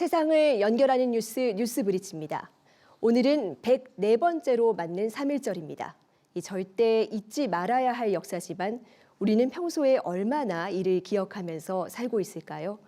세상을 연결하는 뉴스 브릿지입니다. 오늘은 104번째로 맞는 3.1절입니다. 이 절대 잊지 말아야 할 역사지만 우리는 평소에 얼마나 이를 기억하면서 살고 있을까요?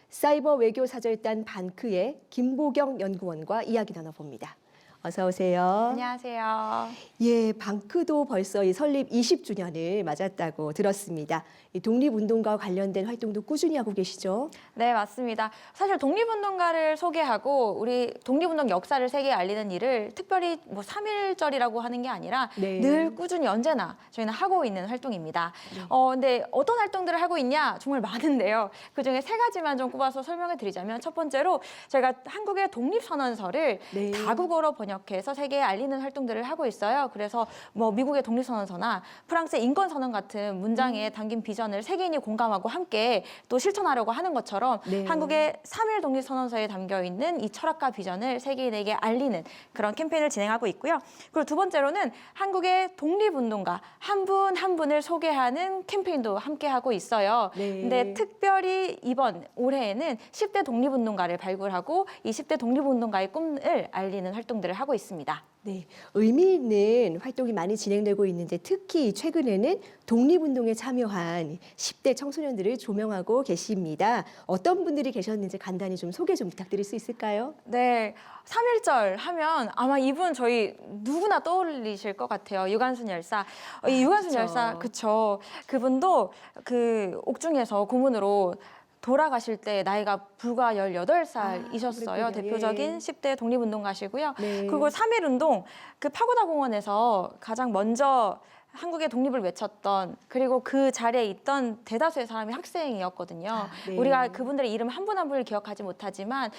사이버 외교 사절단 반크의 김보경 연구원과 이야기 나눠봅니다. 어서 오세요. 안녕하세요. 예, 반크도 벌써 이 설립 20주년을 맞았다고 들었습니다. 이 독립운동가와 관련된 활동도 꾸준히 하고 계시죠? 네, 맞습니다. 사실 독립운동가를 소개하고 우리 독립운동 역사를 세계에 알리는 일을 특별히 3.1절이라고 하는 게 아니라 네. 늘 꾸준히 언제나 저희는 하고 있는 활동입니다. 네. 근데 어떤 활동들을 하고 있냐? 정말 많은데요. 그중에 3가지만 좀 꼽아서 설명을 드리자면 첫 번째로 저희가 한국의 독립선언서를 네. 다국어로 번역해서 세계에 알리는 활동들을 하고 있어요. 그래서 미국의 독립선언서나 프랑스의 인권선언 같은 문장에 담긴 비전을 세계인이 공감하고 함께 또 실천하려고 하는 것처럼 네. 한국의 3.1 독립선언서에 담겨 있는 이 철학과 비전을 세계인에게 알리는 그런 캠페인을 진행하고 있고요. 그리고 두 번째로는 한국의 독립운동가 한 분 한 분을 소개하는 캠페인도 함께 하고 있어요. 네. 근데 특별히 이번 올해에는 10대 독립운동가를 발굴하고 이 10대 독립운동가의 꿈을 알리는 활동들을 하고 있습니다. 네, 의미 있는 활동이 많이 진행되고 있는데 특히 최근에는 독립운동에 참여한 10대 청소년들을 조명하고 계십니다. 어떤 분들이 계셨는지 간단히 좀 소개 좀 부탁드릴 수 있을까요? 네, 3.1절 하면 아마 이분 저희 누구나 떠올리실 것 같아요. 유관순 열사. 이 유관순 그쵸. 열사, 그쵸. 그분도 그 옥중에서 고문으로 돌아가실 때 나이가 불과 18살이셨어요. 그랬군요. 대표적인 예. 10대 독립운동가시고요. 네. 그리고 3.1운동, 그 파고다 공원에서 가장 먼저 한국의 독립을 외쳤던, 그리고 그 자리에 있던 대다수의 사람이 학생이었거든요. 네. 우리가 그분들의 이름 한 분 한 분을 기억하지 못하지만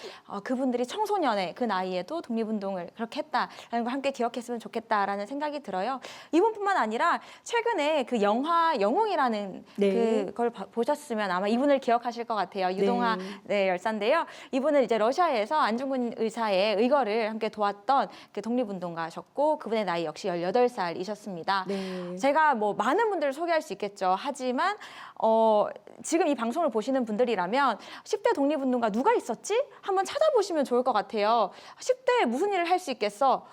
그분들이 청소년의 그 나이에도 독립운동을 그렇게 했다라는 걸 함께 기억했으면 좋겠다라는 생각이 들어요. 이분뿐만 아니라 최근에 그 영화 영웅이라는 네. 그걸 보셨으면 아마 이분을 기억하실 것 같아요. 유동화 열사인데요. 이분은 이제 러시아에서 안중근 의사의 의거를 함께 도왔던 그 독립운동가셨고 그분의 나이 역시 18살이셨습니다. 네. 제가 많은 분들을 소개할 수 있겠죠. 하지만 지금 이 방송을 보시는 분들이라면 10대 독립운동가 누가 있었지? 한번 찾아보시면 좋을 것 같아요. 10대에 무슨 일을 할 수 있겠어?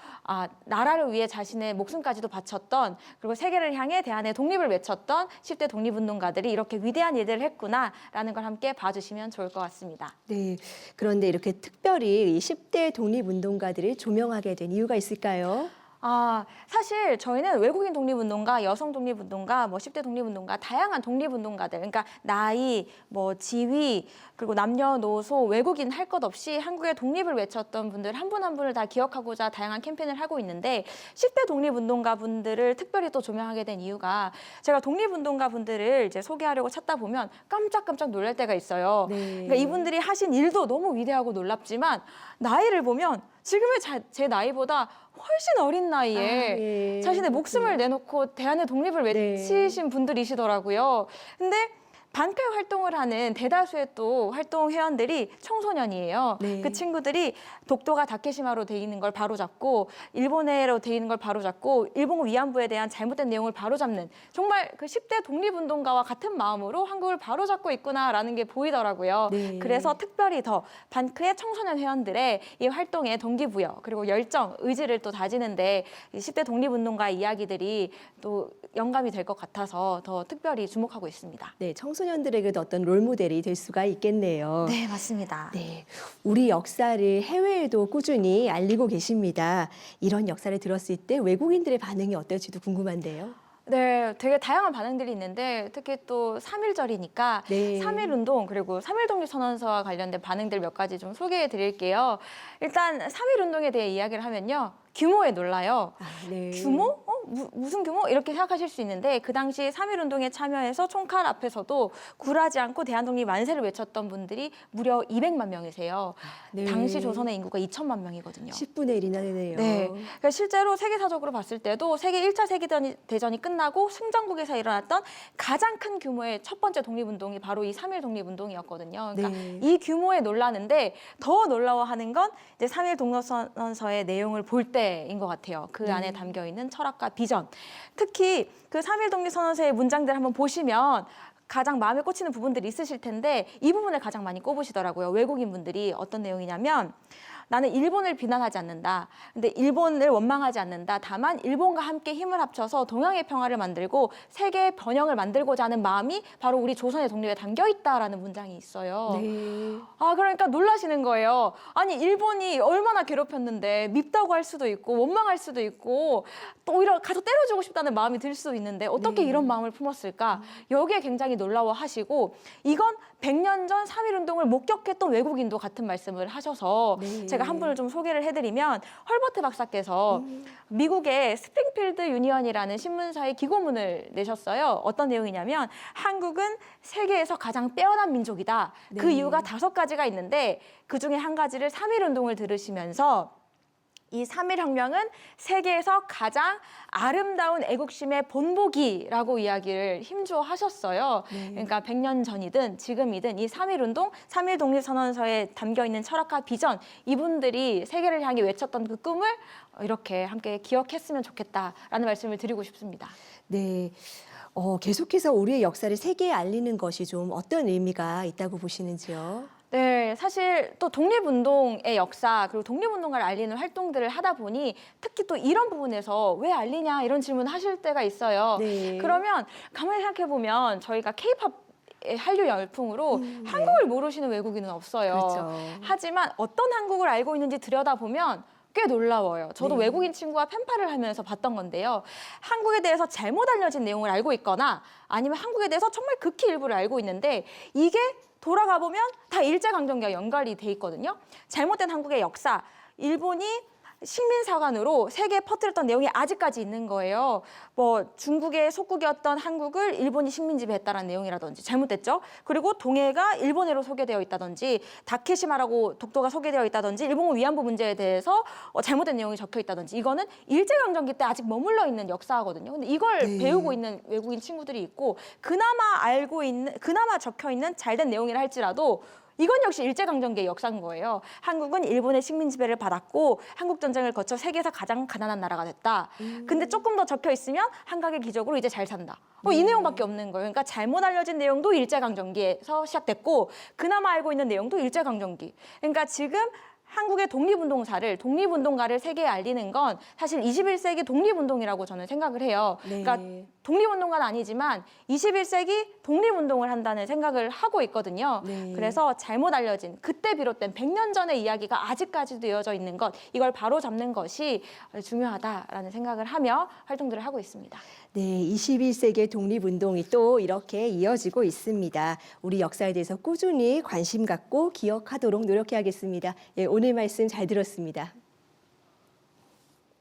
나라를 위해 자신의 목숨까지도 바쳤던, 그리고 세계를 향해 대한의 독립을 외쳤던 10대 독립운동가들이 이렇게 위대한 일들을 했구나라는 걸 함께 봐주시면 좋을 것 같습니다. 네, 그런데 이렇게 특별히 이 10대 독립운동가들을 조명하게 된 이유가 있을까요? 사실 저희는 외국인 독립운동가, 여성 독립운동가, 10대 독립운동가, 다양한 독립운동가들, 그러니까 나이, 지위, 그리고 남녀노소, 외국인 할 것 없이 한국의 독립을 외쳤던 분들 한 분 한 분을 다 기억하고자 다양한 캠페인을 하고 있는데 10대 독립운동가 분들을 특별히 또 조명하게 된 이유가 제가 독립운동가 분들을 이제 소개하려고 찾다 보면 깜짝깜짝 놀랄 때가 있어요. 네. 그러니까 이분들이 하신 일도 너무 위대하고 놀랍지만 나이를 보면 지금의 제 나이보다 훨씬 어린 나이에 예. 자신의 목숨을 내놓고 대한의 독립을 외치신 분들이시더라고요. 근데 반패 활동을 하는 대다수의 또 활동 회원들이 청소년이에요. 네. 그 친구들이 독도가 다케시마로 돼 있는 걸 바로잡고 일본해로 돼 있는 걸 바로잡고 일본 위안부에 대한 잘못된 내용을 바로잡는 정말 그 10대 독립운동가와 같은 마음으로 한국을 바로잡고 있구나라는 게 보이더라고요. 네. 그래서 특별히 더 반크의 청소년 회원들의 이 활동에 동기부여 그리고 열정, 의지를 또 다지는데 이 10대 독립운동가 이야기들이 또 영감이 될 것 같아서 더 특별히 주목하고 있습니다. 네, 청소년들에게도 어떤 롤모델이 될 수가 있겠네요. 네, 맞습니다. 네, 우리 역사를 해외에도 꾸준히 알리고 계십니다. 이런 역사를 들었을 때 외국인들의 반응이 어떨지도 궁금한데요. 네, 되게 다양한 반응들이 있는데 특히 또 3.1절이니까 네. 3.1운동 그리고 3.1 독립선언서와 관련된 반응들 몇 가지 좀 소개해 드릴게요. 일단 3.1운동에 대해 이야기를 하면요. 규모에 놀라요. 네. 규모? 무슨 규모? 이렇게 생각하실 수 있는데 그 당시 3.1운동에 참여해서 총칼 앞에서도 굴하지 않고 대한독립 만세를 외쳤던 분들이 무려 200만 명이세요. 네. 당시 조선의 인구가 2천만 명이거든요. 10분의 1이나 되네요. 네, 그러니까 실제로 세계사적으로 봤을 때도 세계 1차 세계대전이 끝나고 승전국에서 일어났던 가장 큰 규모의 첫 번째 독립운동이 바로 이 3.1 독립운동이었거든요. 그러니까 네. 이 규모에 놀라는데 더 놀라워하는 건 이제 3.1 독립선언서의 내용을 볼 때인 것 같아요. 그 안에 담겨 있는 철학과 비전. 특히 그 3.1 독립선언서의 문장들 한번 보시면 가장 마음에 꽂히는 부분들이 있으실 텐데 이 부분을 가장 많이 꼽으시더라고요. 외국인 분들이 어떤 내용이냐면 나는 일본을 비난하지 않는다. 근데 일본을 원망하지 않는다. 다만 일본과 함께 힘을 합쳐서 동양의 평화를 만들고 세계의 번영을 만들고자 하는 마음이 바로 우리 조선의 독립에 담겨 있다라는 문장이 있어요. 네. 아, 그러니까 놀라시는 거예요. 아니, 일본이 얼마나 괴롭혔는데 밉다고 할 수도 있고 원망할 수도 있고 또 오히려 가서 때려주고 싶다는 마음이 들 수도 있는데 어떻게 네. 이런 마음을 품었을까? 여기에 굉장히 놀라워하시고 이건 100년 전 3.1운동을 목격했던 외국인도 같은 말씀을 하셔서 네. 제가 한 분을 좀 소개를 해드리면 헐버트 박사께서 미국의 스프링필드 유니언이라는 신문사에 기고문을 내셨어요. 어떤 내용이냐면 한국은 세계에서 가장 빼어난 민족이다. 그 네. 이유가 5가지가 있는데 그중에 한 가지를 3.1운동을 들으시면서 이 3.1혁명은 세계에서 가장 아름다운 애국심의 본보기라고 이야기를 힘주어 하셨어요. 네. 그러니까 100년 전이든 지금이든 이 3.1운동, 3.1 독립선언서에 담겨있는 철학과 비전, 이분들이 세계를 향해 외쳤던 그 꿈을 이렇게 함께 기억했으면 좋겠다라는 말씀을 드리고 싶습니다. 네. 계속해서 우리의 역사를 세계에 알리는 것이 좀 어떤 의미가 있다고 보시는지요? 네, 사실 또 독립운동의 역사 그리고 독립운동가를 알리는 활동들을 하다 보니 특히 또 이런 부분에서 왜 알리냐 이런 질문 하실 때가 있어요. 네. 그러면 가만히 생각해 보면 저희가 K-팝 한류 열풍으로 네. 한국을 모르시는 외국인은 없어요. 그렇죠. 하지만 어떤 한국을 알고 있는지 들여다보면 꽤 놀라워요. 저도 네. 외국인 친구와 펜팔을 하면서 봤던 건데요. 한국에 대해서 잘못 알려진 내용을 알고 있거나 아니면 한국에 대해서 정말 극히 일부를 알고 있는데 이게 돌아가 보면 다 일제강점기와 연관이 돼 있거든요. 잘못된 한국의 역사, 일본이 식민사관으로 세계에 퍼뜨렸던 내용이 아직까지 있는 거예요. 뭐 중국의 속국이었던 한국을 일본이 식민 지배했다라는 내용이라든지 잘못됐죠. 그리고 동해가 일본해로 소개되어 있다든지 다케시마라고 독도가 소개되어 있다든지 일본 위안부 문제에 대해서 잘못된 내용이 적혀 있다든지 이거는 일제강점기 때 아직 머물러 있는 역사거든요. 근데 이걸 네. 배우고 있는 외국인 친구들이 있고 그나마 적혀 있는 잘된 내용이라 할지라도 이건 역시 일제강점기의 역사인 거예요. 한국은 일본의 식민 지배를 받았고 한국 전쟁을 거쳐 세계에서 가장 가난한 나라가 됐다. 근데 조금 더 적혀 있으면 한강의 기적으로 이제 잘 산다. 이 내용밖에 없는 거예요. 그러니까 잘못 알려진 내용도 일제강점기에서 시작됐고 그나마 알고 있는 내용도 일제강점기. 그러니까 지금 한국의 독립운동가를 세계에 알리는 건 사실 21세기 독립운동이라고 저는 생각을 해요. 네. 그러니까 독립운동가는 아니지만 21세기 독립운동을 한다는 생각을 하고 있거든요. 네. 그래서 잘못 알려진 그때 비롯된 100년 전의 이야기가 아직까지도 이어져 있는 것, 이걸 바로 잡는 것이 중요하다라는 생각을 하며 활동들을 하고 있습니다. 네, 21세기의 독립운동이 또 이렇게 이어지고 있습니다. 우리 역사에 대해서 꾸준히 관심 갖고 기억하도록 노력해야겠습니다. 예, 오늘 말씀 잘 들었습니다.